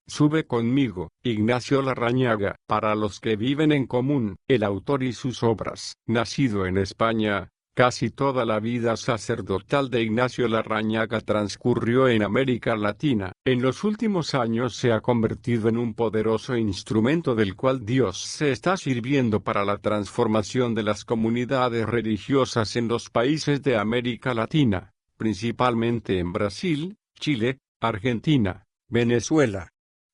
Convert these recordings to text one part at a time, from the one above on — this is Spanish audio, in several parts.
Sube conmigo, Ignacio Larrañaga. Para los que viven en común, el autor y sus obras. Nacido en España, casi toda la vida sacerdotal de Ignacio Larrañaga transcurrió en América Latina. En los últimos años se ha convertido en un poderoso instrumento del cual Dios se está sirviendo para la transformación de las comunidades religiosas en los países de América Latina, principalmente en Brasil, Chile, Argentina, Venezuela.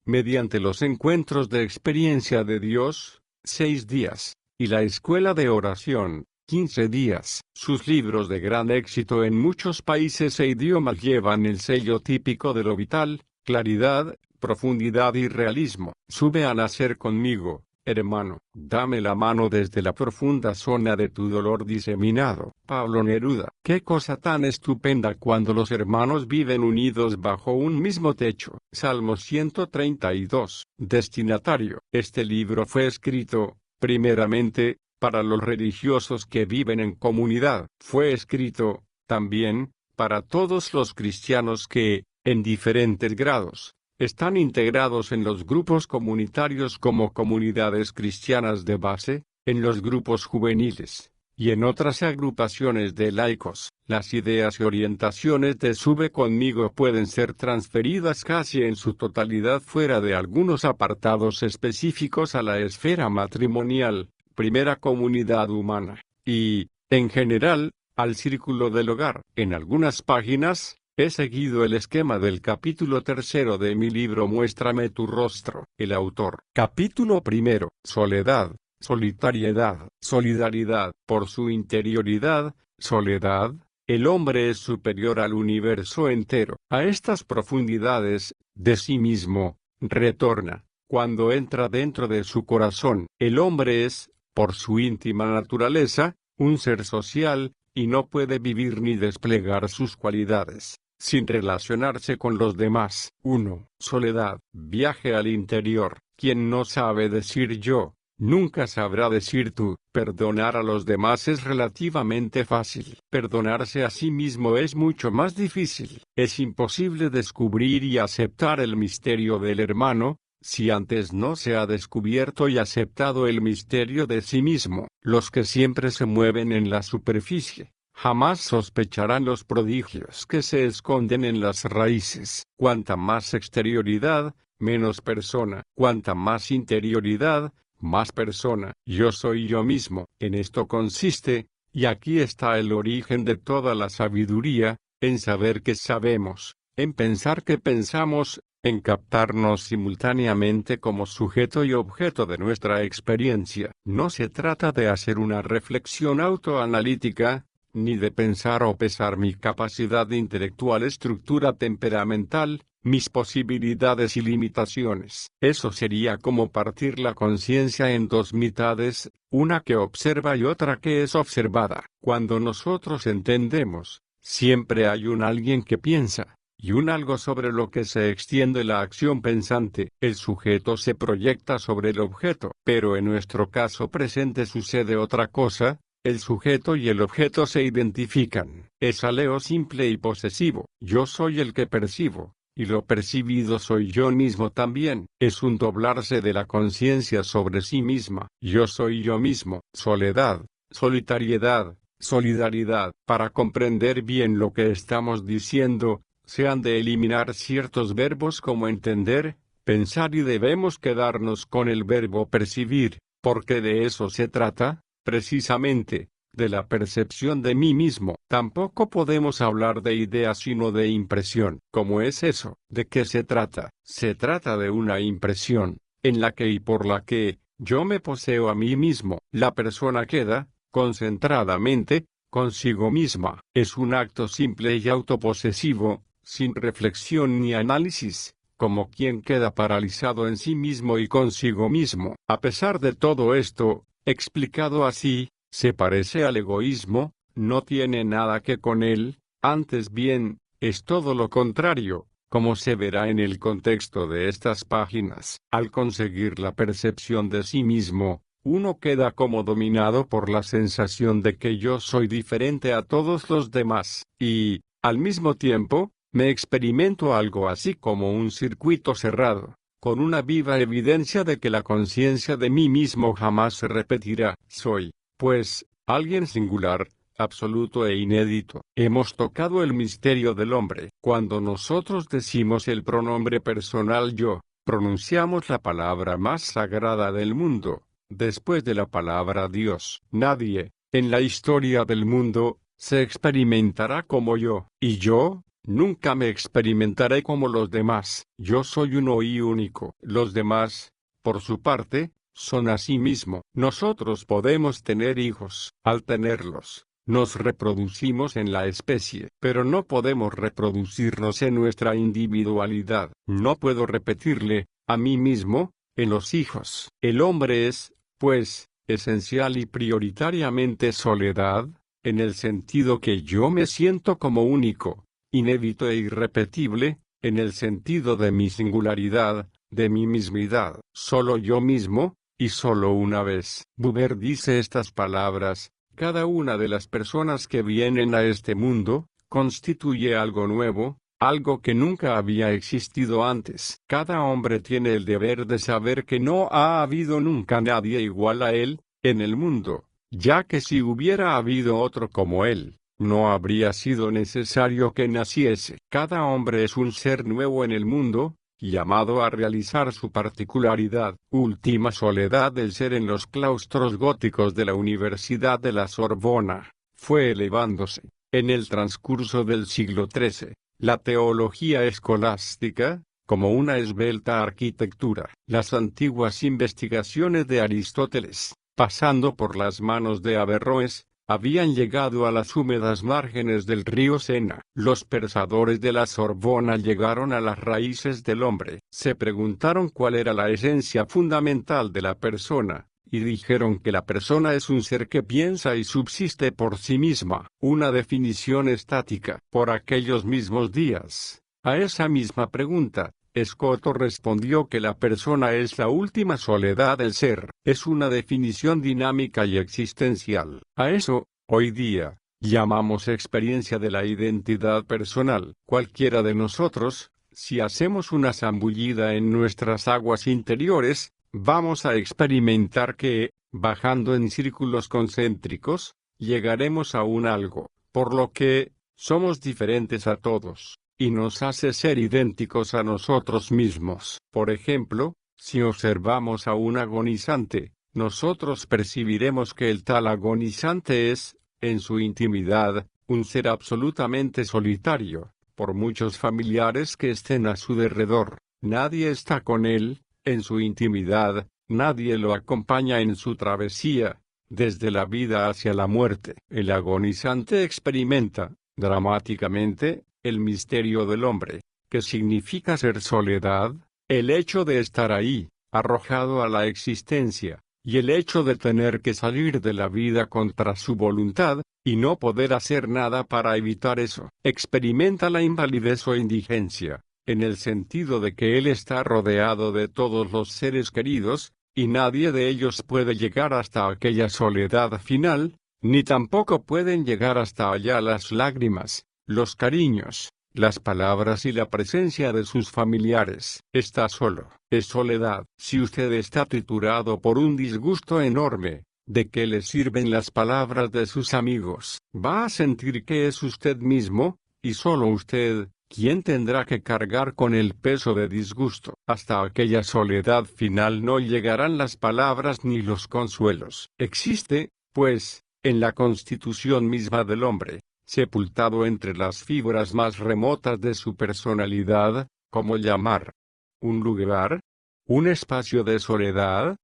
Mediante los encuentros de experiencia de Dios, 6 días, y la escuela de oración, 15 días. Sus libros de gran éxito en muchos países e idiomas llevan el sello típico de lo vital, claridad, profundidad y realismo. Sube a nacer conmigo, hermano, dame la mano desde la profunda zona de tu dolor diseminado. Pablo Neruda. Qué cosa tan estupenda cuando los hermanos viven unidos bajo un mismo techo. Salmo 132. Destinatario. Este libro fue escrito, primeramente, para los religiosos que viven en comunidad. Fue escrito, también, para todos los cristianos que, en diferentes grados, están integrados en los grupos comunitarios como comunidades cristianas de base, en los grupos juveniles, y en otras agrupaciones de laicos. Las ideas y orientaciones de Sube conmigo pueden ser transferidas casi en su totalidad fuera de algunos apartados específicos a la esfera matrimonial, primera comunidad humana, y, en general, al círculo del hogar. En algunas páginas, he seguido el esquema del capítulo 3 de mi libro Muéstrame tu rostro. El autor. Capítulo 1. Soledad, solitariedad, solidaridad. Por su interioridad, soledad, el hombre es superior al universo entero. A estas profundidades, de sí mismo, retorna, cuando entra dentro de su corazón. El hombre es, por su íntima naturaleza, un ser social, y no puede vivir ni desplegar sus cualidades sin relacionarse con los demás. 1. Soledad. Viaje al interior. Quien no sabe decir yo, nunca sabrá decir tú. Perdonar a los demás es relativamente fácil. Perdonarse a sí mismo es mucho más difícil. Es imposible descubrir y aceptar el misterio del hermano, si antes no se ha descubierto y aceptado el misterio de sí mismo. Los que siempre se mueven en la superficie jamás sospecharán los prodigios que se esconden en las raíces. Cuanta más exterioridad, menos persona. Cuanta más interioridad, más persona. Yo soy yo mismo. En esto consiste, y aquí está el origen de toda la sabiduría, en saber que sabemos, en pensar que pensamos, en captarnos simultáneamente como sujeto y objeto de nuestra experiencia. No se trata de hacer una reflexión autoanalítica, ni de pensar o pesar mi capacidad intelectual, estructura temperamental, mis posibilidades y limitaciones. Eso sería como partir la conciencia en dos mitades, una que observa y otra que es observada. Cuando nosotros entendemos, siempre hay un alguien que piensa, y un algo sobre lo que se extiende la acción pensante. El sujeto se proyecta sobre el objeto, pero en nuestro caso presente sucede otra cosa. El sujeto y el objeto se identifican. Es aleo simple y posesivo. Yo soy el que percibo, y lo percibido soy yo mismo también. Es un doblarse de la conciencia sobre sí misma. Yo soy yo mismo. Soledad, solitariedad, solidaridad. Para comprender bien lo que estamos diciendo, se han de eliminar ciertos verbos como entender, pensar, y debemos quedarnos con el verbo percibir, porque de eso se trata. Precisamente, de la percepción de mí mismo. Tampoco podemos hablar de idea sino de impresión. ¿Cómo es eso? ¿De qué se trata? Se trata de una impresión, en la que y por la que, yo me poseo a mí mismo. La persona queda, concentradamente, consigo misma. Es un acto simple y autoposesivo, sin reflexión ni análisis, como quien queda paralizado en sí mismo y consigo mismo. A pesar de todo esto, explicado así, se parece al egoísmo, no tiene nada que con él, antes bien, es todo lo contrario, como se verá en el contexto de estas páginas. Al conseguir la percepción de sí mismo, uno queda como dominado por la sensación de que yo soy diferente a todos los demás, y, al mismo tiempo, me experimento algo así como un circuito cerrado, con una viva evidencia de que la conciencia de mí mismo jamás se repetirá. Soy, pues, alguien singular, absoluto e inédito. Hemos tocado el misterio del hombre. Cuando nosotros decimos el pronombre personal yo, pronunciamos la palabra más sagrada del mundo, después de la palabra Dios. Nadie, en la historia del mundo, se experimentará como yo, y yo, nunca me experimentaré como los demás. Yo soy uno y único. Los demás, por su parte, son asimismo. Nosotros podemos tener hijos. Al tenerlos, nos reproducimos en la especie, pero no podemos reproducirnos en nuestra individualidad. No puedo repetirle, a mí mismo, en los hijos. El hombre es, pues, esencial y prioritariamente soledad, en el sentido que yo me siento como único, inédito e irrepetible, en el sentido de mi singularidad, de mi mismidad. Solo yo mismo, y solo una vez. Buber dice estas palabras: cada una de las personas que vienen a este mundo, constituye algo nuevo, algo que nunca había existido antes. Cada hombre tiene el deber de saber que no ha habido nunca nadie igual a él, en el mundo, ya que si hubiera habido otro como él, no habría sido necesario que naciese. Cada hombre es un ser nuevo en el mundo, llamado a realizar su particularidad. Última soledad del ser en los claustros góticos de la Universidad de la Sorbona, fue elevándose, en el transcurso del siglo XIII, la teología escolástica, como una esbelta arquitectura. Las antiguas investigaciones de Aristóteles, pasando por las manos de Averroes, habían llegado a las húmedas márgenes del río Sena. Los pensadores de la Sorbona llegaron a las raíces del hombre. Se preguntaron cuál era la esencia fundamental de la persona, y dijeron que la persona es un ser que piensa y subsiste por sí misma. Una definición estática. Por aquellos mismos días, a esa misma pregunta, Escoto respondió que la persona es la última soledad del ser. Es una definición dinámica y existencial. A eso, hoy día, llamamos experiencia de la identidad personal. Cualquiera de nosotros, si hacemos una zambullida en nuestras aguas interiores, vamos a experimentar que, bajando en círculos concéntricos, llegaremos a un algo, por lo que, somos diferentes a todos, y nos hace ser idénticos a nosotros mismos. Por ejemplo, si observamos a un agonizante, nosotros percibiremos que el tal agonizante es, en su intimidad, un ser absolutamente solitario. Por muchos familiares que estén a su derredor, nadie está con él, en su intimidad, nadie lo acompaña en su travesía, desde la vida hacia la muerte. El agonizante experimenta, dramáticamente, el misterio del hombre, que significa ser soledad, el hecho de estar ahí, arrojado a la existencia, y el hecho de tener que salir de la vida contra su voluntad, y no poder hacer nada para evitar eso. Experimenta la invalidez o indigencia, en el sentido de que él está rodeado de todos los seres queridos, y nadie de ellos puede llegar hasta aquella soledad final, ni tampoco pueden llegar hasta allá las lágrimas, los cariños, las palabras y la presencia de sus familiares. Está solo, es soledad. Si usted está triturado por un disgusto enorme, ¿de qué le sirven las palabras de sus amigos? Va a sentir que es usted mismo, y solo usted, quien tendrá que cargar con el peso de disgusto. Hasta aquella soledad final no llegarán las palabras ni los consuelos. Existe, pues, en la constitución misma del hombre, sepultado entre las fibras más remotas de su personalidad, ¿cómo llamar? ¿Un lugar? ¿Un espacio de soledad?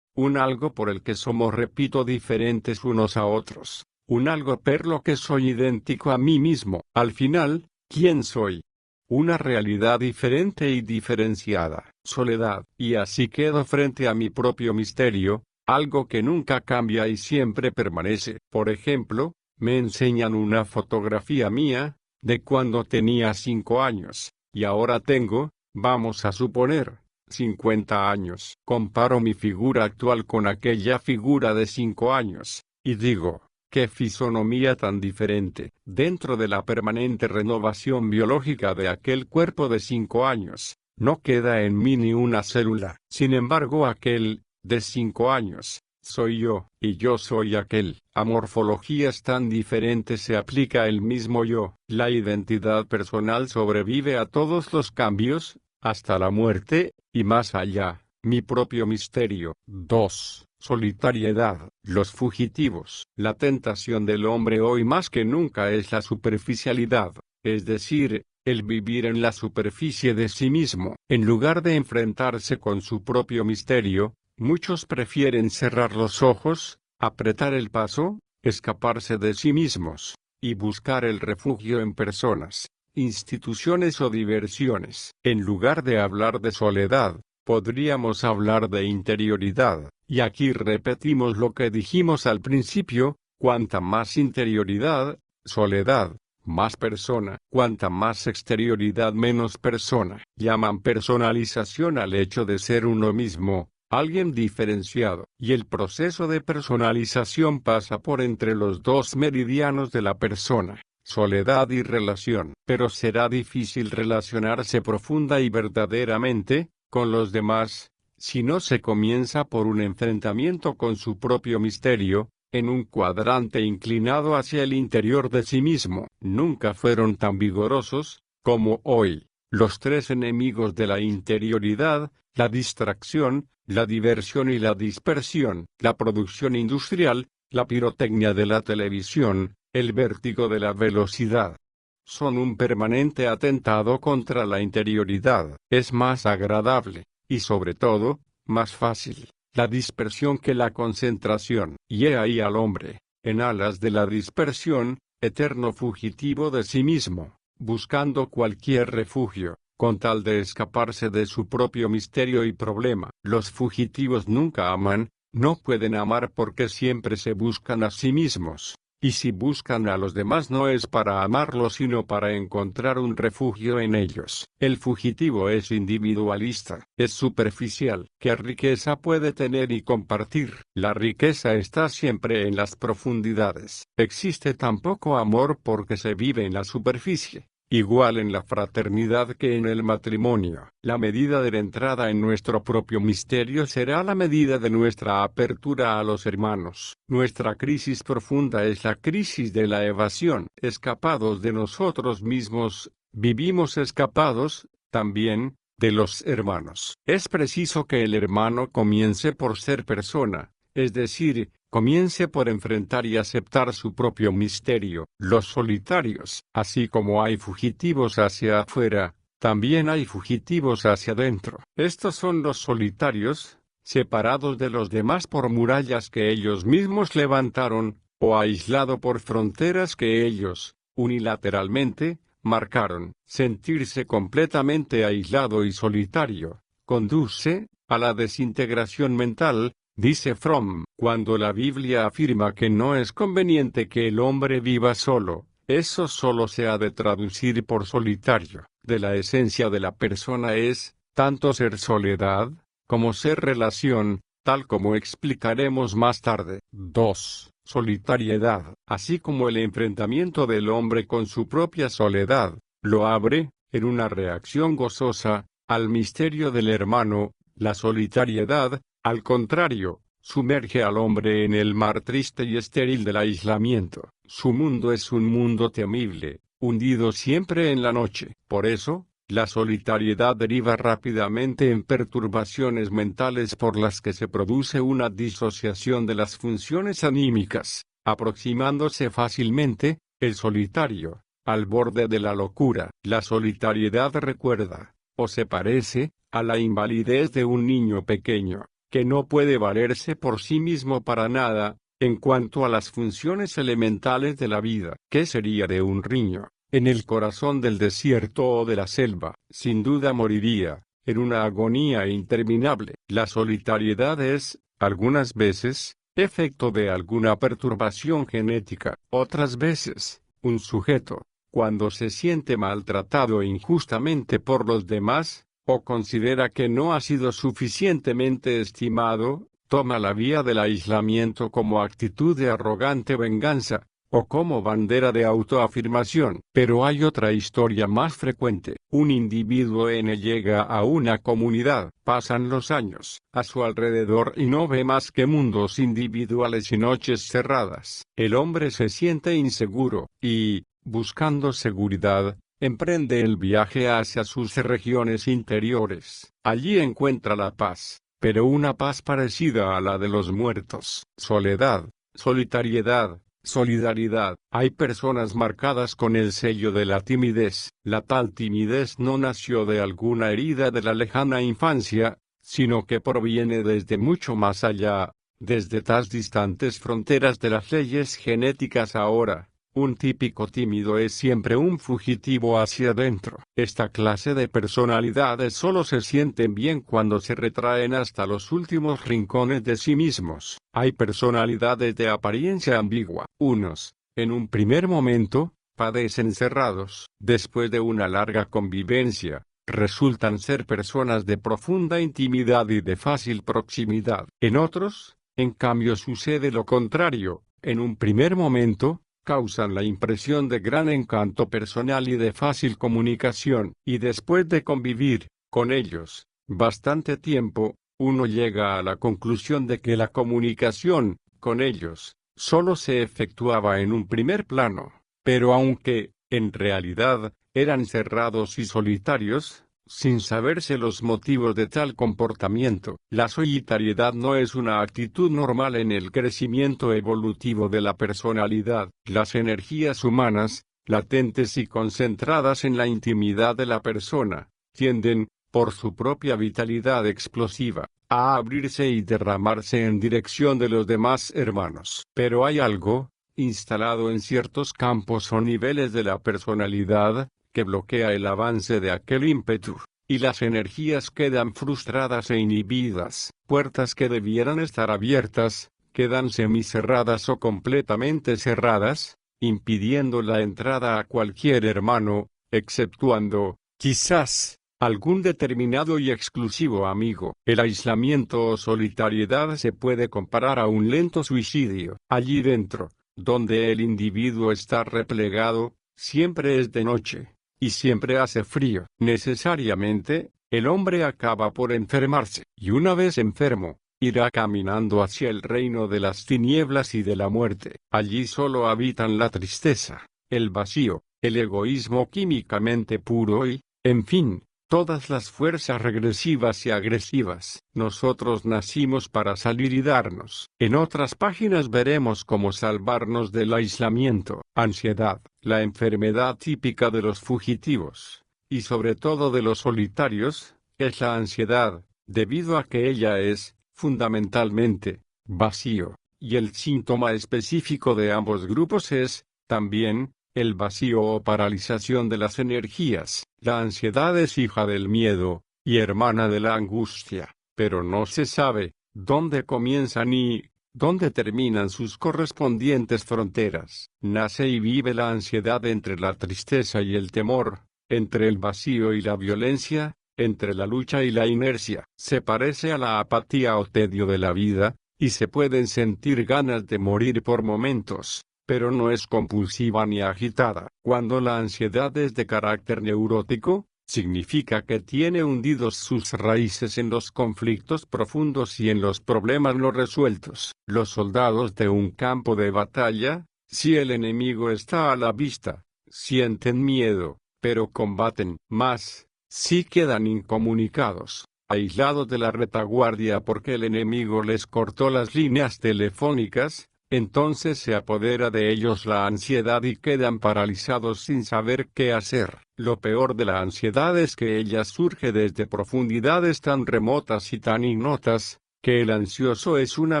Un algo por el que somos, repito, diferentes unos a otros. Un algo por lo que soy idéntico a mí mismo. Al final, ¿quién soy? Una realidad diferente y diferenciada. Soledad. Y así quedo frente a mi propio misterio, algo que nunca cambia y siempre permanece. Por ejemplo, me enseñan una fotografía mía, de cuando tenía 5 años, y ahora tengo, vamos a suponer, 50 años. Comparo mi figura actual con aquella figura de 5 años, y digo, qué fisonomía tan diferente. Dentro de la permanente renovación biológica de aquel cuerpo de 5 años, no queda en mí ni una célula. Sin embargo, aquel, de 5 años, soy yo, y yo soy aquel. A morfologías tan diferentes se aplica el mismo yo. La identidad personal sobrevive a todos los cambios, hasta la muerte, y más allá. Mi propio misterio. 2. Solitariedad. Los fugitivos. La tentación del hombre hoy más que nunca es la superficialidad, es decir, el vivir en la superficie de sí mismo. En lugar de enfrentarse con su propio misterio, muchos prefieren cerrar los ojos, apretar el paso, escaparse de sí mismos, y buscar el refugio en personas, instituciones o diversiones. En lugar de hablar de soledad, podríamos hablar de interioridad, y aquí repetimos lo que dijimos al principio: cuanta más interioridad, soledad, más persona; cuanta más exterioridad, menos persona. Llaman personalización al hecho de ser uno mismo, alguien diferenciado, y el proceso de personalización pasa por entre los dos meridianos de la persona: soledad y relación. Pero será difícil relacionarse profunda y verdaderamente con los demás si no se comienza por un enfrentamiento con su propio misterio, en un cuadrante inclinado hacia el interior de sí mismo. Nunca fueron tan vigorosos como hoy los 3 enemigos de la interioridad: la distracción, la diversión y la dispersión; la producción industrial, la pirotecnia de la televisión, el vértigo de la velocidad. Son un permanente atentado contra la interioridad. Es más agradable, y sobre todo, más fácil, la dispersión que la concentración. Y he ahí al hombre, en alas de la dispersión, eterno fugitivo de sí mismo, buscando cualquier refugio, con tal de escaparse de su propio misterio y problema. Los fugitivos nunca aman, no pueden amar porque siempre se buscan a sí mismos. Y si buscan a los demás no es para amarlos sino para encontrar un refugio en ellos. El fugitivo es individualista, es superficial. ¿Qué riqueza puede tener y compartir? La riqueza está siempre en las profundidades. Existe tan poco amor porque se vive en la superficie. Igual en la fraternidad que en el matrimonio. La medida de la entrada en nuestro propio misterio será la medida de nuestra apertura a los hermanos. Nuestra crisis profunda es la crisis de la evasión. Escapados de nosotros mismos, vivimos escapados, también, de los hermanos. Es preciso que el hermano comience por ser persona, es decir, comience por enfrentar y aceptar su propio misterio. Los solitarios. Así como hay fugitivos hacia afuera, también hay fugitivos hacia adentro. Estos son los solitarios, separados de los demás por murallas que ellos mismos levantaron, o aislado por fronteras que ellos, unilateralmente, marcaron. Sentirse completamente aislado y solitario conduce a la desintegración mental, dice Fromm. Cuando la Biblia afirma que no es conveniente que el hombre viva solo, eso solo se ha de traducir por solitario. De la esencia de la persona es, tanto ser soledad, como ser relación, tal como explicaremos más tarde. 2. Solitariedad. Así como el enfrentamiento del hombre con su propia soledad, lo abre, en una reacción gozosa, al misterio del hermano, la solitariedad, al contrario, sumerge al hombre en el mar triste y estéril del aislamiento. Su mundo es un mundo temible, hundido siempre en la noche. Por eso, la solitariedad deriva rápidamente en perturbaciones mentales por las que se produce una disociación de las funciones anímicas, aproximándose fácilmente, el solitario, al borde de la locura. La solitariedad recuerda, o se parece, a la invalidez de un niño pequeño, que no puede valerse por sí mismo para nada, en cuanto a las funciones elementales de la vida. ¿Qué sería de un niño en el corazón del desierto o de la selva? Sin duda moriría, en una agonía interminable. La solitariedad es, algunas veces, efecto de alguna perturbación genética. Otras veces, un sujeto, cuando se siente maltratado injustamente por los demás, o considera que no ha sido suficientemente estimado, toma la vía del aislamiento como actitud de arrogante venganza, o como bandera de autoafirmación. Pero hay otra historia más frecuente. Un individuo llega a una comunidad, pasan los años a su alrededor y no ve más que mundos individuales y noches cerradas. El hombre se siente inseguro, y, buscando seguridad, emprende el viaje hacia sus regiones interiores. Allí encuentra la paz, pero una paz parecida a la de los muertos. Soledad, solitariedad, solidaridad. Hay personas marcadas con el sello de la timidez. La tal timidez no nació de alguna herida de la lejana infancia, sino que proviene desde mucho más allá, desde tan distantes fronteras de las leyes genéticas. Ahora, un típico tímido es siempre un fugitivo hacia adentro. Esta clase de personalidades solo se sienten bien cuando se retraen hasta los últimos rincones de sí mismos. Hay personalidades de apariencia ambigua. Unos, en un primer momento, padecen cerrados. Después de una larga convivencia, resultan ser personas de profunda intimidad y de fácil proximidad. En otros, en cambio, sucede lo contrario. En un primer momento, causan la impresión de gran encanto personal y de fácil comunicación, y después de convivir con ellos bastante tiempo, uno llega a la conclusión de que la comunicación con ellos solo se efectuaba en un primer plano. Pero aunque, en realidad, eran cerrados y solitarios, sin saberse los motivos de tal comportamiento, la solitariedad no es una actitud normal en el crecimiento evolutivo de la personalidad. Las energías humanas, latentes y concentradas en la intimidad de la persona, tienden, por su propia vitalidad explosiva, a abrirse y derramarse en dirección de los demás hermanos. Pero hay algo, instalado en ciertos campos o niveles de la personalidad, que bloquea el avance de aquel ímpetu, y las energías quedan frustradas e inhibidas. Puertas que debieran estar abiertas, quedan semicerradas o completamente cerradas, impidiendo la entrada a cualquier hermano, exceptuando, quizás, algún determinado y exclusivo amigo. El aislamiento o solitariedad se puede comparar a un lento suicidio. Allí dentro, donde el individuo está replegado, siempre es de noche, y siempre hace frío. Necesariamente, el hombre acaba por enfermarse, y una vez enfermo, irá caminando hacia el reino de las tinieblas y de la muerte. Allí solo habitan la tristeza, el vacío, el egoísmo químicamente puro y, en fin, todas las fuerzas regresivas y agresivas. Nosotros nacimos para salir y darnos. En otras páginas veremos cómo salvarnos del aislamiento, ansiedad, la enfermedad típica de los fugitivos, y sobre todo de los solitarios, es la ansiedad, debido a que ella es, fundamentalmente, vacío, y el síntoma específico de ambos grupos es, también, el vacío o paralización de las energías. La ansiedad es hija del miedo, y hermana de la angustia, pero no se sabe dónde comienzan y dónde terminan sus correspondientes fronteras. Nace y vive la ansiedad entre la tristeza y el temor, entre el vacío y la violencia, entre la lucha y la inercia. Se parece a la apatía o tedio de la vida, y se pueden sentir ganas de morir por momentos, pero no es compulsiva ni agitada. Cuando la ansiedad es de carácter neurótico, significa que tiene hundidos sus raíces en los conflictos profundos y en los problemas no resueltos. Los soldados de un campo de batalla, si el enemigo está a la vista, sienten miedo, pero combaten más, si quedan incomunicados, aislados de la retaguardia porque el enemigo les cortó las líneas telefónicas. Entonces se apodera de ellos la ansiedad y quedan paralizados sin saber qué hacer. Lo peor de la ansiedad es que ella surge desde profundidades tan remotas y tan ignotas, que el ansioso es una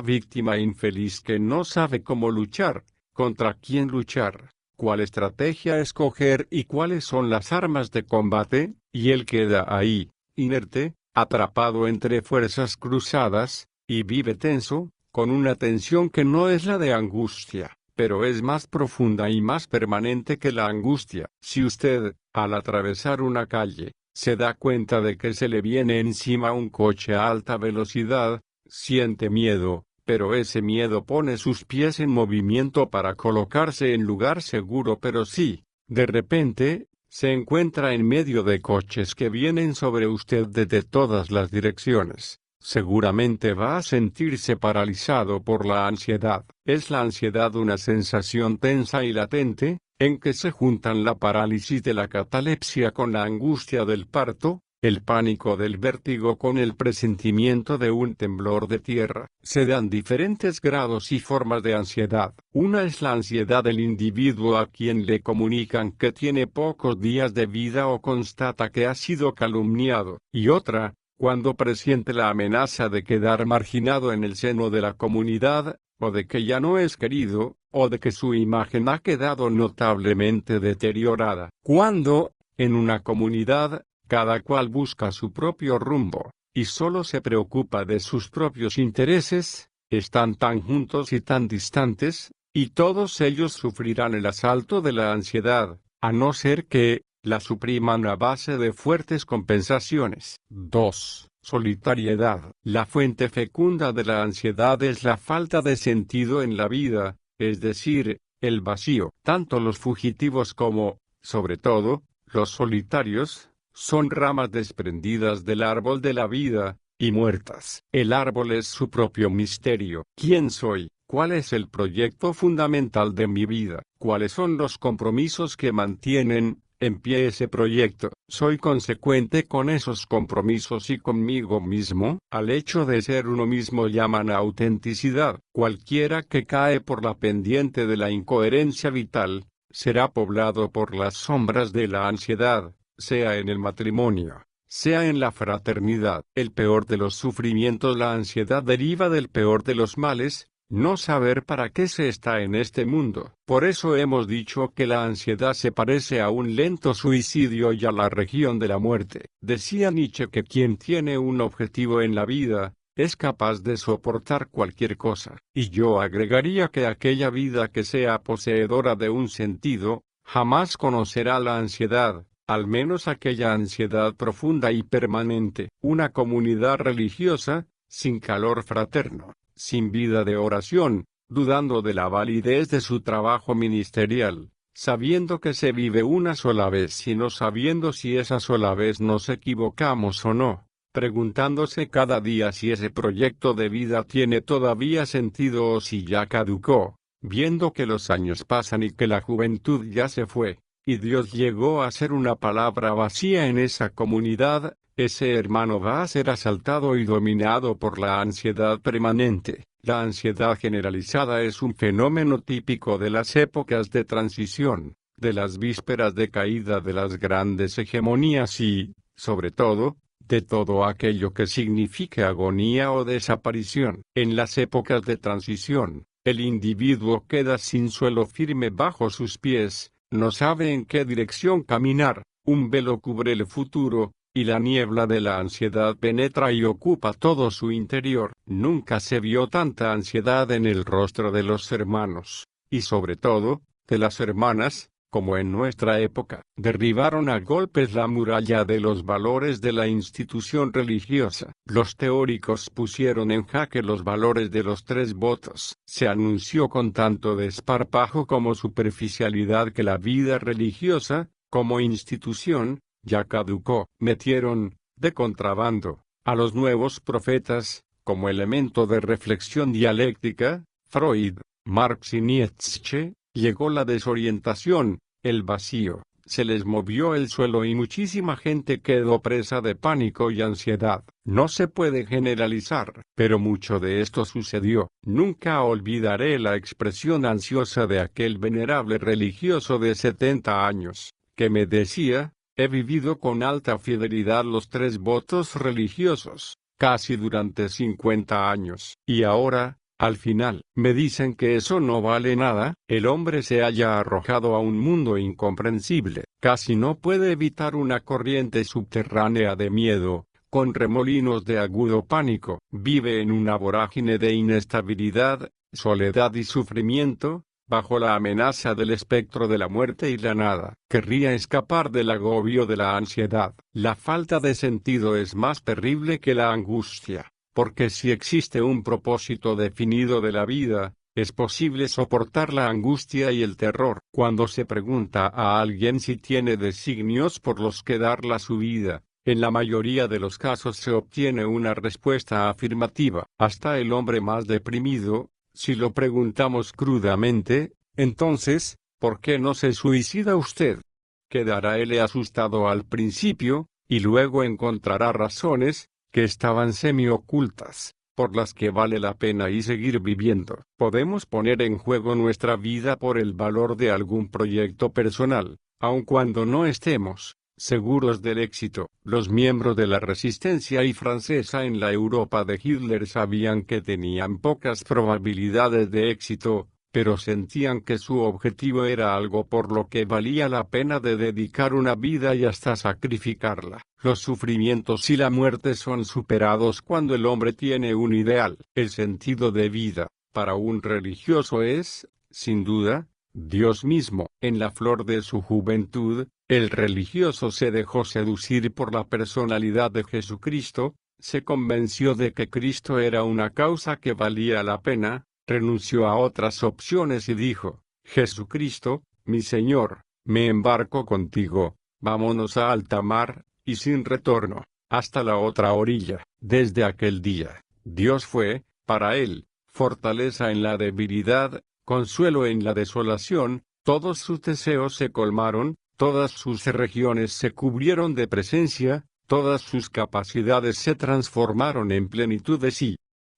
víctima infeliz que no sabe cómo luchar, contra quién luchar, cuál estrategia escoger y cuáles son las armas de combate, y él queda ahí, inerte, atrapado entre fuerzas cruzadas, y vive tenso, con una tensión que no es la de angustia, pero es más profunda y más permanente que la angustia. Si usted, al atravesar una calle, se da cuenta de que se le viene encima un coche a alta velocidad, siente miedo, pero ese miedo pone sus pies en movimiento para colocarse en lugar seguro. Pero si, de repente, se encuentra en medio de coches que vienen sobre usted desde todas las direcciones, seguramente va a sentirse paralizado por la ansiedad. ¿Es la ansiedad una sensación tensa y latente, en que se juntan la parálisis de la catalepsia con la angustia del parto, el pánico del vértigo con el presentimiento de un temblor de tierra? Se dan diferentes grados y formas de ansiedad. Una es la ansiedad del individuo a quien le comunican que tiene pocos días de vida o constata que ha sido calumniado, y otra, cuando presiente la amenaza de quedar marginado en el seno de la comunidad, o de que ya no es querido, o de que su imagen ha quedado notablemente deteriorada. Cuando, en una comunidad, cada cual busca su propio rumbo, y solo se preocupa de sus propios intereses, están tan juntos y tan distantes, y todos ellos sufrirán el asalto de la ansiedad, a no ser que la supriman a base de fuertes compensaciones. 2. Solitariedad. La fuente fecunda de la ansiedad es la falta de sentido en la vida, es decir, el vacío. Tanto los fugitivos como, sobre todo, los solitarios, son ramas desprendidas del árbol de la vida, y muertas. El árbol es su propio misterio. ¿Quién soy? ¿Cuál es el proyecto fundamental de mi vida? ¿Cuáles son los compromisos que mantienen en pie ese proyecto? ¿Soy consecuente con esos compromisos y conmigo mismo? Al hecho de ser uno mismo llaman autenticidad. Cualquiera que cae por la pendiente de la incoherencia vital, será poblado por las sombras de la ansiedad, sea en el matrimonio, sea en la fraternidad. El peor de los sufrimientos, la ansiedad, deriva del peor de los males, no saber para qué se está en este mundo. Por eso hemos dicho que la ansiedad se parece a un lento suicidio y a la región de la muerte. Decía Nietzsche que quien tiene un objetivo en la vida, es capaz de soportar cualquier cosa. Y yo agregaría que aquella vida que sea poseedora de un sentido, jamás conocerá la ansiedad, al menos aquella ansiedad profunda y permanente. Una comunidad religiosa, sin calor fraterno, sin vida de oración, dudando de la validez de su trabajo ministerial, sabiendo que se vive una sola vez y no sabiendo si esa sola vez nos equivocamos o no, preguntándose cada día si ese proyecto de vida tiene todavía sentido o si ya caducó, viendo que los años pasan y que la juventud ya se fue, y Dios llegó a ser una palabra vacía en esa comunidad. Ese hermano va a ser asaltado y dominado por la ansiedad permanente. La ansiedad generalizada es un fenómeno típico de las épocas de transición, de las vísperas de caída de las grandes hegemonías y, sobre todo, de todo aquello que signifique agonía o desaparición. En las épocas de transición, el individuo queda sin suelo firme bajo sus pies, no sabe en qué dirección caminar, un velo cubre el futuro, y la niebla de la ansiedad penetra y ocupa todo su interior. Nunca se vio tanta ansiedad en el rostro de los hermanos, y sobre todo, de las hermanas, como en nuestra época. Derribaron a golpes la muralla de los valores de la institución religiosa. Los teóricos pusieron en jaque los valores de los 3 votos. Se anunció con tanto desparpajo como superficialidad que la vida religiosa, como institución, ya caducó. Metieron, de contrabando, a los nuevos profetas, como elemento de reflexión dialéctica, Freud, Marx y Nietzsche. Llegó la desorientación, el vacío, se les movió el suelo y muchísima gente quedó presa de pánico y ansiedad. No se puede generalizar, pero mucho de esto sucedió. Nunca olvidaré la expresión ansiosa de aquel venerable religioso de 70 años, que me decía: he vivido con alta fidelidad los 3 votos religiosos, casi durante 50 años. Y ahora, al final, me dicen que eso no vale nada. El hombre se halla arrojado a un mundo incomprensible. Casi no puede evitar una corriente subterránea de miedo, con remolinos de agudo pánico. Vive en una vorágine de inestabilidad, soledad y sufrimiento, bajo la amenaza del espectro de la muerte y la nada. Querría escapar del agobio de la ansiedad. La falta de sentido es más terrible que la angustia, porque si existe un propósito definido de la vida, es posible soportar la angustia y el terror. Cuando se pregunta a alguien si tiene designios por los que darla su vida, en la mayoría de los casos se obtiene una respuesta afirmativa. Hasta el hombre más deprimido, si lo preguntamos crudamente, entonces, ¿por qué no se suicida usted? Quedará él asustado al principio, y luego encontrará razones, que estaban semi-ocultas, por las que vale la pena y seguir viviendo. Podemos poner en juego nuestra vida por el valor de algún proyecto personal, aun cuando no estemos seguros del éxito. Los miembros de la resistencia y francesa en la Europa de Hitler sabían que tenían pocas probabilidades de éxito, pero sentían que su objetivo era algo por lo que valía la pena de dedicar una vida y hasta sacrificarla. Los sufrimientos y la muerte son superados cuando el hombre tiene un ideal. El sentido de vida, para un religioso es, sin duda, Dios mismo. En la flor de su juventud, el religioso se dejó seducir por la personalidad de Jesucristo, se convenció de que Cristo era una causa que valía la pena, renunció a otras opciones y dijo: Jesucristo, mi Señor, me embarco contigo, vámonos a alta mar, y sin retorno, hasta la otra orilla. Desde aquel día, Dios fue, para él, fortaleza en la debilidad, consuelo en la desolación, todos sus deseos se colmaron, todas sus regiones se cubrieron de presencia, todas sus capacidades se transformaron en plenitud de sí.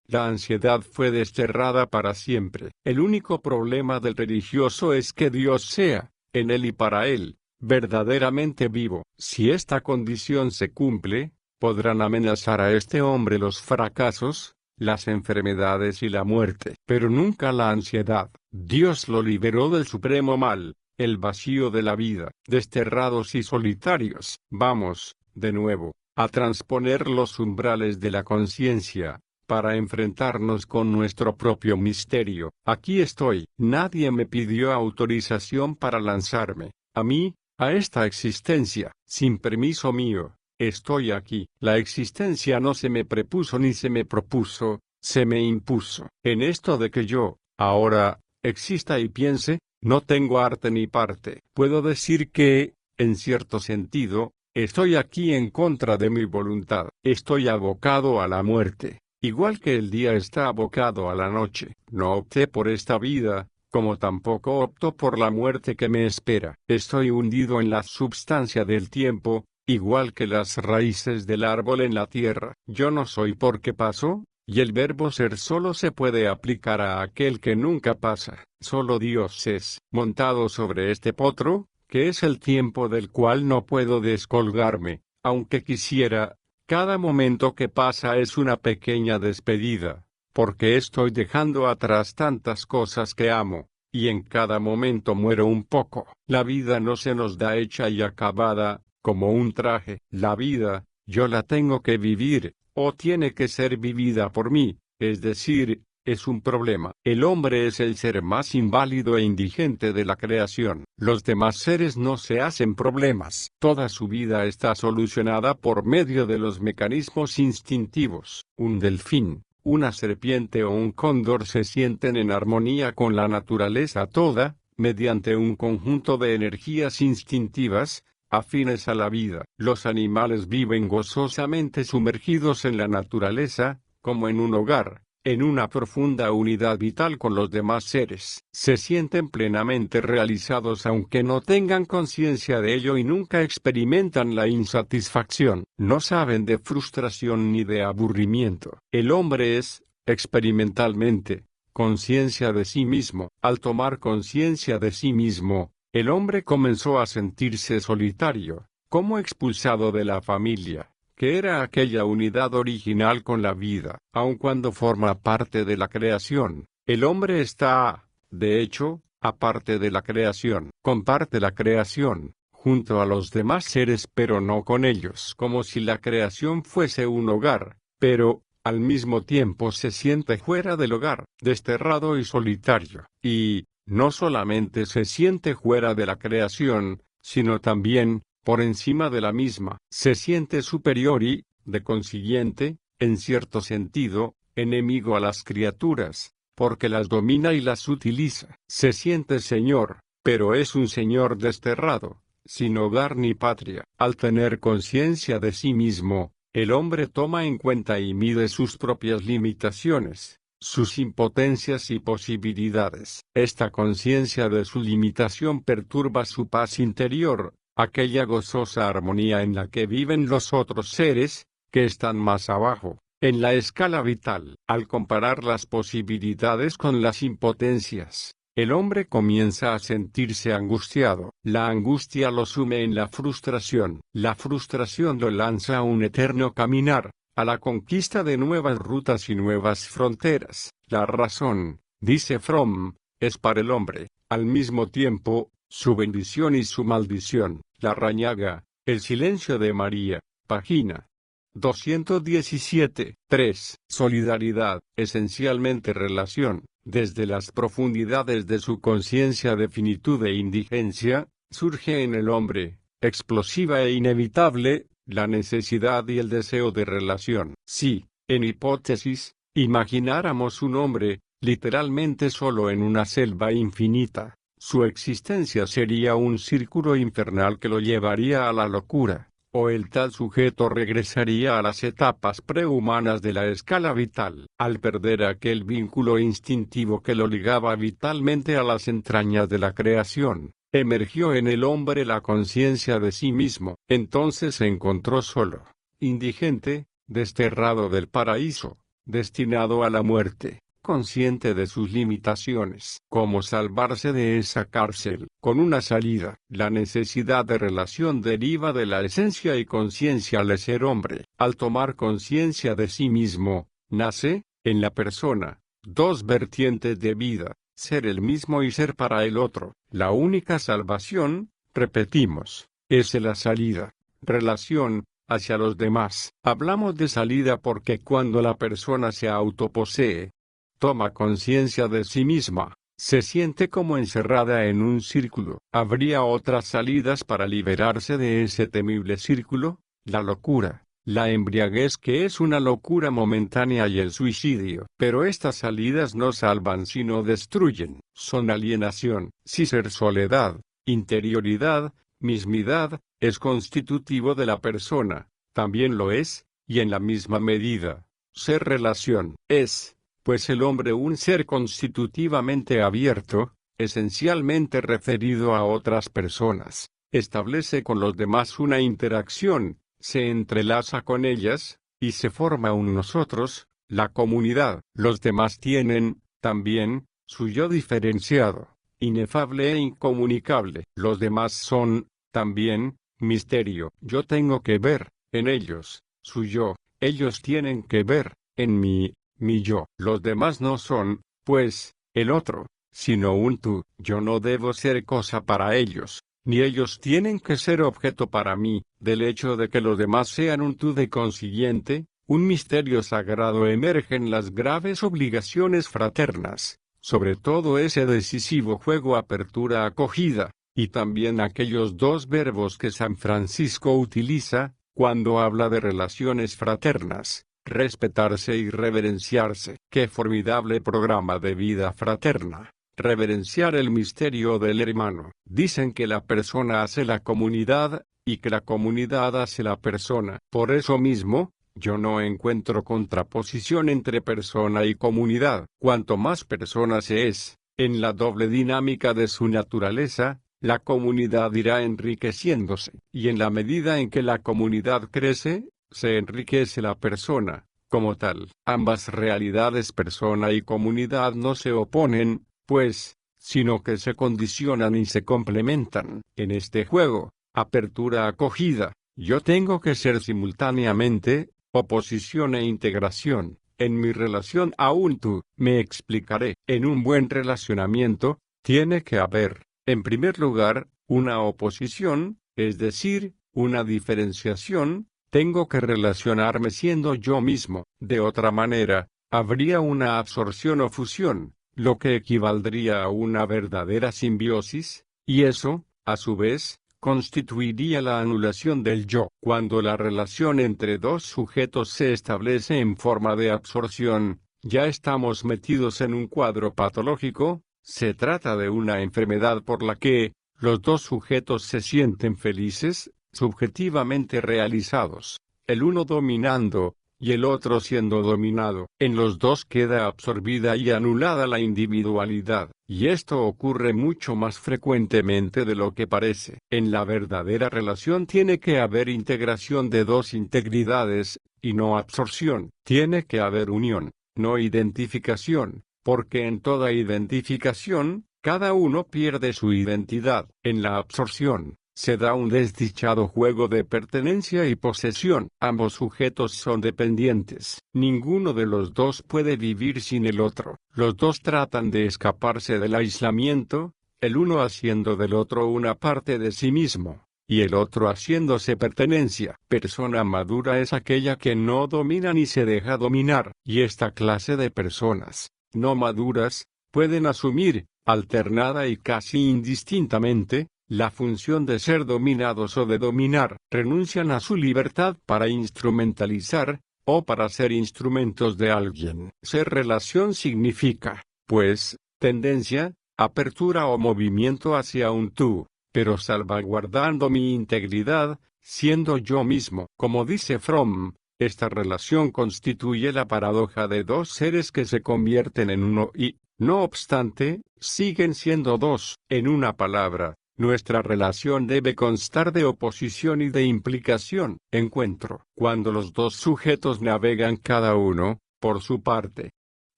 La ansiedad fue desterrada para siempre. El único problema del religioso es que Dios sea, en él y para él, verdaderamente vivo. Si esta condición se cumple, podrán amenazar a este hombre los fracasos, las enfermedades y la muerte, pero nunca la ansiedad. Dios lo liberó del supremo mal, el vacío de la vida. Desterrados y solitarios, vamos, de nuevo, a transponer los umbrales de la conciencia, para enfrentarnos con nuestro propio misterio. Aquí estoy. Nadie me pidió autorización para lanzarme, a mí, a esta existencia, sin permiso mío. Estoy aquí. La existencia no se me prepuso ni se me propuso, se me impuso. En esto de que yo, ahora, exista y piense, no tengo arte ni parte. Puedo decir que, en cierto sentido, estoy aquí en contra de mi voluntad. Estoy abocado a la muerte. Igual que el día está abocado a la noche. No opté por esta vida, como tampoco opto por la muerte que me espera. Estoy hundido en la substancia del tiempo, igual que las raíces del árbol en la tierra. Yo no soy porque paso, y el verbo ser solo se puede aplicar a aquel que nunca pasa. Solo Dios es. Montado sobre este potro, que es el tiempo del cual no puedo descolgarme, aunque quisiera. Cada momento que pasa es una pequeña despedida, porque estoy dejando atrás tantas cosas que amo, y en cada momento muero un poco. La vida no se nos da hecha y acabada, como un traje. La vida, yo la tengo que vivir, o tiene que ser vivida por mí, es decir, es un problema. El hombre es el ser más inválido e indigente de la creación. Los demás seres no se hacen problemas. Toda su vida está solucionada por medio de los mecanismos instintivos. Un delfín, una serpiente o un cóndor se sienten en armonía con la naturaleza toda, mediante un conjunto de energías instintivas, afines a la vida. Los animales viven gozosamente sumergidos en la naturaleza, como en un hogar, en una profunda unidad vital con los demás seres. Se sienten plenamente realizados aunque no tengan conciencia de ello y nunca experimentan la insatisfacción. No saben de frustración ni de aburrimiento. El hombre es, experimentalmente, conciencia de sí mismo. Al tomar conciencia de sí mismo, el hombre comenzó a sentirse solitario, como expulsado de la familia, que era aquella unidad original con la vida. Aun cuando forma parte de la creación, el hombre está, de hecho, aparte de la creación. Comparte la creación, junto a los demás seres pero no con ellos. Como si la creación fuese un hogar, pero, al mismo tiempo se siente fuera del hogar, desterrado y solitario. Y, no solamente se siente fuera de la creación, sino también, por encima de la misma. Se siente superior y, de consiguiente, en cierto sentido, enemigo a las criaturas, porque las domina y las utiliza. Se siente señor, pero es un señor desterrado, sin hogar ni patria. Al tener conciencia de sí mismo, el hombre toma en cuenta y mide sus propias limitaciones, sus impotencias y posibilidades. Esta conciencia de su limitación perturba su paz interior, aquella gozosa armonía en la que viven los otros seres, que están más abajo, en la escala vital. Al comparar las posibilidades con las impotencias, el hombre comienza a sentirse angustiado. La angustia lo sume en la frustración. La frustración lo lanza a un eterno caminar, a la conquista de nuevas rutas y nuevas fronteras. La razón, dice Fromm, es para el hombre, al mismo tiempo, su bendición y su maldición. Larrañaga, El silencio de María, página 217. 3. Solidaridad, esencialmente relación. Desde las profundidades de su conciencia de finitud e indigencia, surge en el hombre, explosiva e inevitable, la necesidad y el deseo de relación. Si, en hipótesis, imagináramos un hombre, literalmente solo en una selva infinita, su existencia sería un círculo infernal que lo llevaría a la locura, o el tal sujeto regresaría a las etapas prehumanas de la escala vital. Al perder aquel vínculo instintivo que lo ligaba vitalmente a las entrañas de la creación, emergió en el hombre la conciencia de sí mismo. Entonces se encontró solo, indigente, desterrado del paraíso, destinado a la muerte, consciente de sus limitaciones. ¿Cómo salvarse de esa cárcel? Con una salida. La necesidad de relación deriva de la esencia y conciencia al ser hombre. Al tomar conciencia de sí mismo, nace, en la persona, dos vertientes de vida, ser el mismo y ser para el otro. La única salvación, repetimos, es la salida, relación, hacia los demás. Hablamos de salida porque cuando la persona se autoposee, toma conciencia de sí misma, se siente como encerrada en un círculo. ¿Habría otras salidas para liberarse de ese temible círculo? La locura, la embriaguez, que es una locura momentánea, y el suicidio. Pero estas salidas no salvan sino destruyen. Son alienación. Si ser soledad, interioridad, mismidad, es constitutivo de la persona, también lo es, y en la misma medida, ser relación es, pues el hombre un ser constitutivamente abierto, esencialmente referido a otras personas, establece con los demás una interacción, se entrelaza con ellas, y se forma un nosotros, la comunidad. Los demás tienen, también, su yo diferenciado, inefable e incomunicable. Los demás son, también, misterio. Yo tengo que ver, en ellos, su yo, ellos tienen que ver, en mí, mi yo. Los demás no son, pues, el otro, sino un tú. Yo no debo ser cosa para ellos, ni ellos tienen que ser objeto para mí. Del hecho de que los demás sean un tú, de consiguiente, un misterio sagrado, emergen las graves obligaciones fraternas, sobre todo ese decisivo juego apertura-acogida, y también aquellos dos verbos que San Francisco utiliza, cuando habla de relaciones fraternas: respetarse y reverenciarse. ¡Qué formidable programa de vida fraterna! Reverenciar el misterio del hermano. Dicen que la persona hace la comunidad, y que la comunidad hace la persona. Por eso mismo, yo no encuentro contraposición entre persona y comunidad. Cuanto más persona se es, en la doble dinámica de su naturaleza, la comunidad irá enriqueciéndose, y en la medida en que la comunidad crece, se enriquece la persona, como tal. Ambas realidades, persona y comunidad, no se oponen, pues, sino que se condicionan y se complementan. En este juego, apertura-acogida, yo tengo que ser simultáneamente, oposición e integración. En mi relación a un tú, me explicaré. En un buen relacionamiento, tiene que haber, en primer lugar, una oposición, es decir, una diferenciación. Tengo que relacionarme siendo yo mismo. De otra manera, habría una absorción o fusión, lo que equivaldría a una verdadera simbiosis, y eso, a su vez, constituiría la anulación del yo. Cuando la relación entre dos sujetos se establece en forma de absorción, ya estamos metidos en un cuadro patológico. Se trata de una enfermedad por la que los dos sujetos se sienten felices, subjetivamente realizados, el uno dominando, y el otro siendo dominado. En los dos queda absorbida y anulada la individualidad, y esto ocurre mucho más frecuentemente de lo que parece. En la verdadera relación tiene que haber integración de dos integridades, y no absorción. Tiene que haber unión, no identificación, porque en toda identificación, cada uno pierde su identidad. En la absorción, se da un desdichado juego de pertenencia y posesión. Ambos sujetos son dependientes. Ninguno de los dos puede vivir sin el otro. Los dos tratan de escaparse del aislamiento, el uno haciendo del otro una parte de sí mismo, y el otro haciéndose pertenencia. Persona madura es aquella que no domina ni se deja dominar, y esta clase de personas, no maduras, pueden asumir, alternada y casi indistintamente, la función de ser dominados o de dominar. Renuncian a su libertad para instrumentalizar, o para ser instrumentos de alguien. Ser relación significa, pues, tendencia, apertura o movimiento hacia un tú, pero salvaguardando mi integridad, siendo yo mismo. Como dice Fromm, esta relación constituye la paradoja de dos seres que se convierten en uno y, no obstante, siguen siendo dos. En una palabra, nuestra relación debe constar de oposición y de implicación. Encuentro. Cuando los dos sujetos navegan cada uno, por su parte,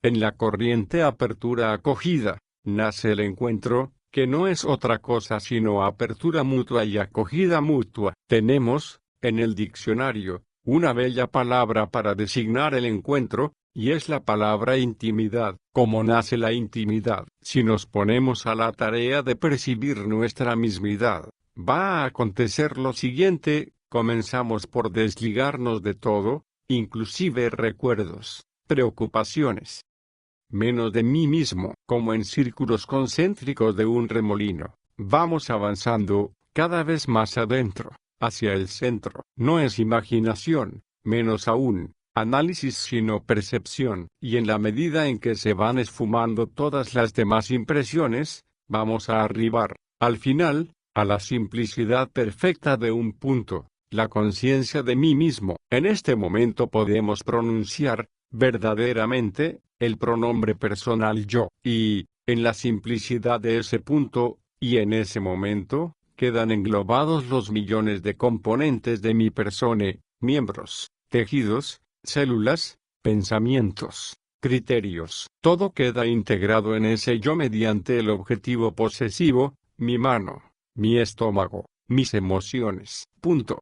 en la corriente apertura-acogida, nace el encuentro, que no es otra cosa sino apertura mutua y acogida mutua. Tenemos, en el diccionario, una bella palabra para designar el encuentro, y es la palabra intimidad. ¿Cómo nace la intimidad? Si nos ponemos a la tarea de percibir nuestra mismidad, va a acontecer lo siguiente: comenzamos por desligarnos de todo, inclusive recuerdos, preocupaciones, menos de mí mismo. Como en círculos concéntricos de un remolino, vamos avanzando, cada vez más adentro, hacia el centro. No es imaginación, menos aún análisis sino percepción, y en la medida en que se van esfumando todas las demás impresiones, vamos a arribar, al final, a la simplicidad perfecta de un punto, la conciencia de mí mismo. En este momento podemos pronunciar, verdaderamente, el pronombre personal yo, y, en la simplicidad de ese punto, y en ese momento, quedan englobados los millones de componentes de mi persona, miembros, tejidos, células, pensamientos, criterios. Todo queda integrado en ese yo mediante el objetivo posesivo, mi mano, mi estómago, mis emociones. Punto.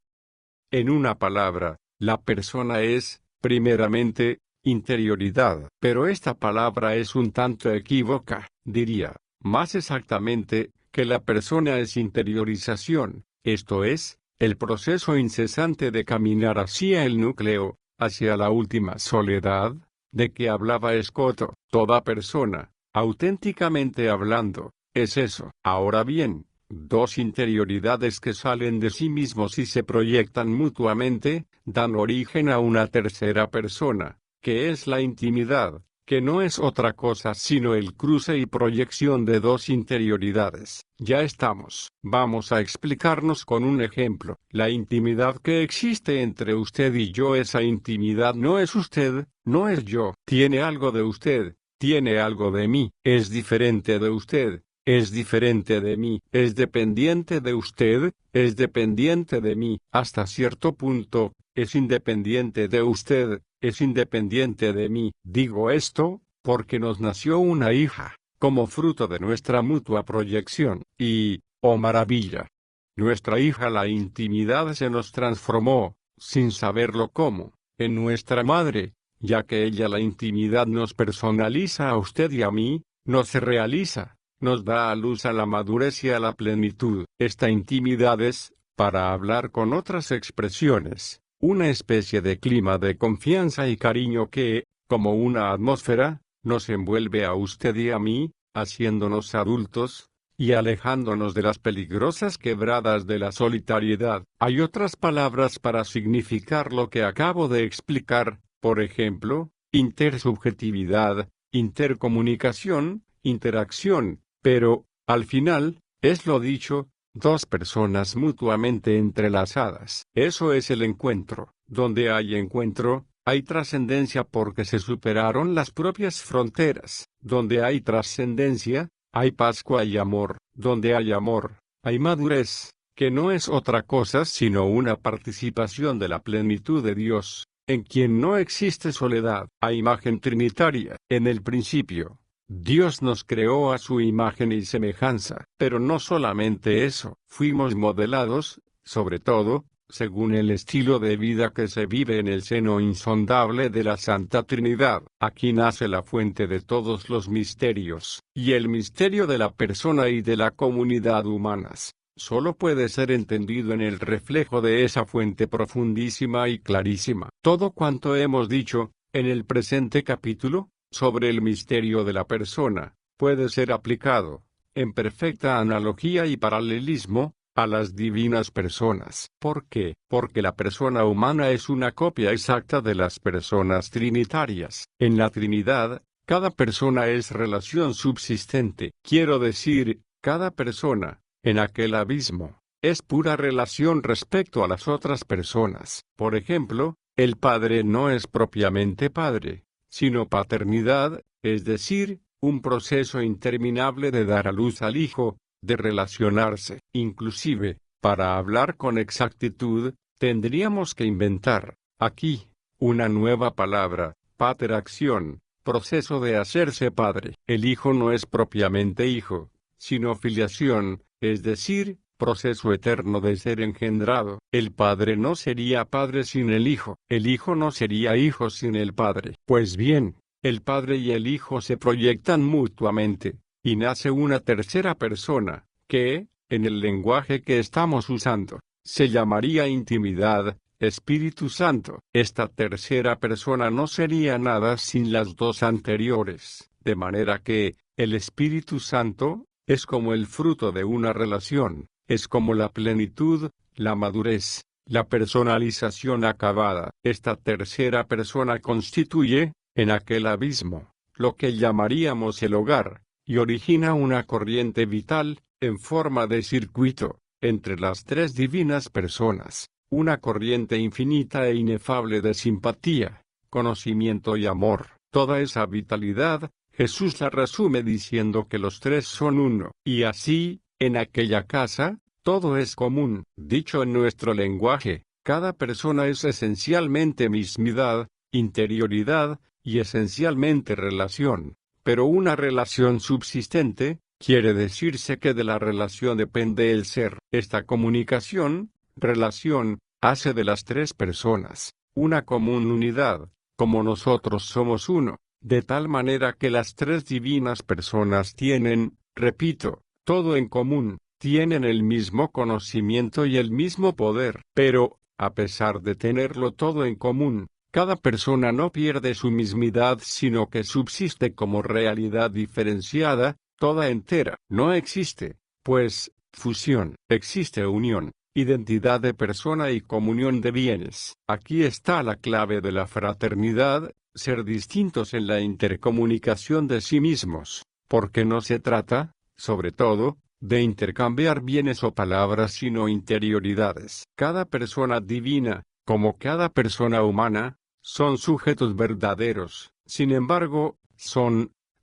En una palabra, la persona es, primeramente, interioridad. Pero esta palabra es un tanto equívoca. Diría, más exactamente, que la persona es interiorización, esto es, el proceso incesante de caminar hacia el núcleo, hacia la última soledad, de que hablaba Escoto. Toda persona, auténticamente hablando, es eso. Ahora bien, dos interioridades que salen de sí mismos y se proyectan mutuamente, dan origen a una tercera persona, que es la intimidad, que no es otra cosa sino el cruce y proyección de dos interioridades. Ya estamos. Vamos a explicarnos con un ejemplo. La intimidad que existe entre usted y yo, esa intimidad no es usted, no es yo. Tiene algo de usted, tiene algo de mí. Es diferente de usted, es diferente de mí. Es dependiente de usted, es dependiente de mí. Hasta cierto punto, es independiente de usted, es independiente de mí. Digo esto, porque nos nació una hija, como fruto de nuestra mutua proyección. Y, oh maravilla, nuestra hija, la intimidad, se nos transformó, sin saberlo cómo, en nuestra madre, ya que ella, la intimidad, nos personaliza a usted y a mí, nos realiza, nos da a luz a la madurez y a la plenitud. Esta intimidad es, para hablar con otras expresiones, una especie de clima de confianza y cariño que, como una atmósfera, nos envuelve a usted y a mí, haciéndonos adultos, y alejándonos de las peligrosas quebradas de la solitariedad. Hay otras palabras para significar lo que acabo de explicar, por ejemplo, intersubjetividad, intercomunicación, interacción, pero, al final, es lo dicho, dos personas mutuamente entrelazadas. Eso es el encuentro. Donde hay encuentro, hay trascendencia porque se superaron las propias fronteras. Donde hay trascendencia, hay Pascua y amor. Donde hay amor, hay madurez, que no es otra cosa sino una participación de la plenitud de Dios, en quien no existe soledad. A imagen trinitaria. En el principio, Dios nos creó a su imagen y semejanza. Pero no solamente eso, fuimos modelados, sobre todo, según el estilo de vida que se vive en el seno insondable de la Santa Trinidad. Aquí nace la fuente de todos los misterios, y el misterio de la persona y de la comunidad humanas solo puede ser entendido en el reflejo de esa fuente profundísima y clarísima. Todo cuanto hemos dicho, en el presente capítulo, sobre el misterio de la persona, puede ser aplicado, en perfecta analogía y paralelismo, a las divinas personas. ¿Por qué? Porque la persona humana es una copia exacta de las personas trinitarias. En la Trinidad, cada persona es relación subsistente. Quiero decir, cada persona, en aquel abismo, es pura relación respecto a las otras personas. Por ejemplo, el Padre no es propiamente Padre, sino paternidad, es decir, un proceso interminable de dar a luz al Hijo, de relacionarse. Inclusive, para hablar con exactitud, tendríamos que inventar, aquí, una nueva palabra, pateracción, proceso de hacerse padre. El Hijo no es propiamente hijo, sino filiación, es decir, proceso eterno de ser engendrado. El Padre no sería Padre sin el Hijo no sería Hijo sin el Padre. Pues bien, el Padre y el Hijo se proyectan mutuamente, y nace una tercera persona, que, en el lenguaje que estamos usando, se llamaría intimidad, Espíritu Santo. Esta tercera persona no sería nada sin las dos anteriores, de manera que, el Espíritu Santo, es como el fruto de una relación, es como la plenitud, la madurez, la personalización acabada. Esta tercera persona constituye, en aquel abismo, lo que llamaríamos el hogar, y origina una corriente vital, en forma de circuito, entre las tres divinas personas, una corriente infinita e inefable de simpatía, conocimiento y amor. Toda esa vitalidad, Jesús la resume diciendo que los tres son uno, y así, en aquella casa, todo es común. Dicho en nuestro lenguaje, cada persona es esencialmente mismidad, interioridad, y esencialmente relación. Pero una relación subsistente, quiere decirse que de la relación depende el ser. Esta comunicación, relación, hace de las tres personas una común unidad, como nosotros somos uno, de tal manera que las tres divinas personas tienen, repito, todo en común, tienen el mismo conocimiento y el mismo poder. Pero, a pesar de tenerlo todo en común, cada persona no pierde su mismidad sino que subsiste como realidad diferenciada, toda entera. No existe, pues, fusión, existe unión, identidad de persona y comunión de bienes. Aquí está la clave de la fraternidad, ser distintos en la intercomunicación de sí mismos, porque no se trata, sobre todo, de intercambiar bienes o palabras sino interioridades. Cada persona divina, como cada persona humana, son sujetos verdaderos, sin embargo,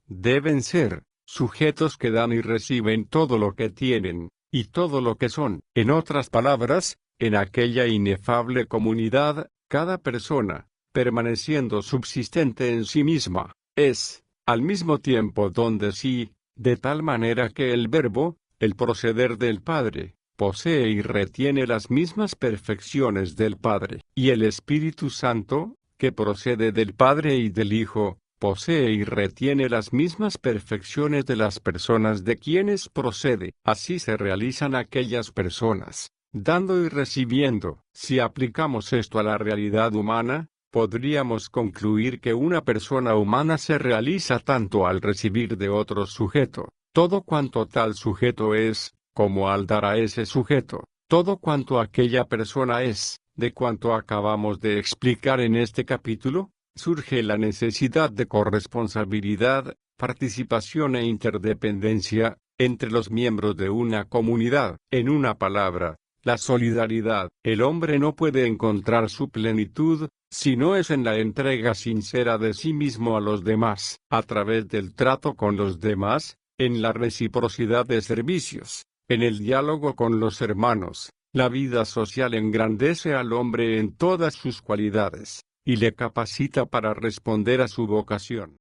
deben ser, sujetos que dan y reciben todo lo que tienen, y todo lo que son. En otras palabras, en aquella inefable comunidad, cada persona, permaneciendo subsistente en sí misma, es, al mismo tiempo don de sí, de tal manera que el Verbo, el proceder del Padre, posee y retiene las mismas perfecciones del Padre, y el Espíritu Santo, que procede del Padre y del Hijo, posee y retiene las mismas perfecciones de las personas de quienes procede. Así se realizan aquellas personas, dando y recibiendo. Si aplicamos esto a la realidad humana, podríamos concluir que una persona humana se realiza tanto al recibir de otro sujeto, Todo cuanto tal sujeto es, como al dar a ese sujeto, todo cuanto aquella persona es, de cuanto acabamos de explicar en este capítulo, surge la necesidad de corresponsabilidad, participación e interdependencia entre los miembros de una comunidad. En una palabra, la solidaridad. El hombre no puede encontrar su plenitud si no es en la entrega sincera de sí mismo a los demás, a través del trato con los demás, en la reciprocidad de servicios, en el diálogo con los hermanos. La vida social engrandece al hombre en todas sus cualidades, y le capacita para responder a su vocación.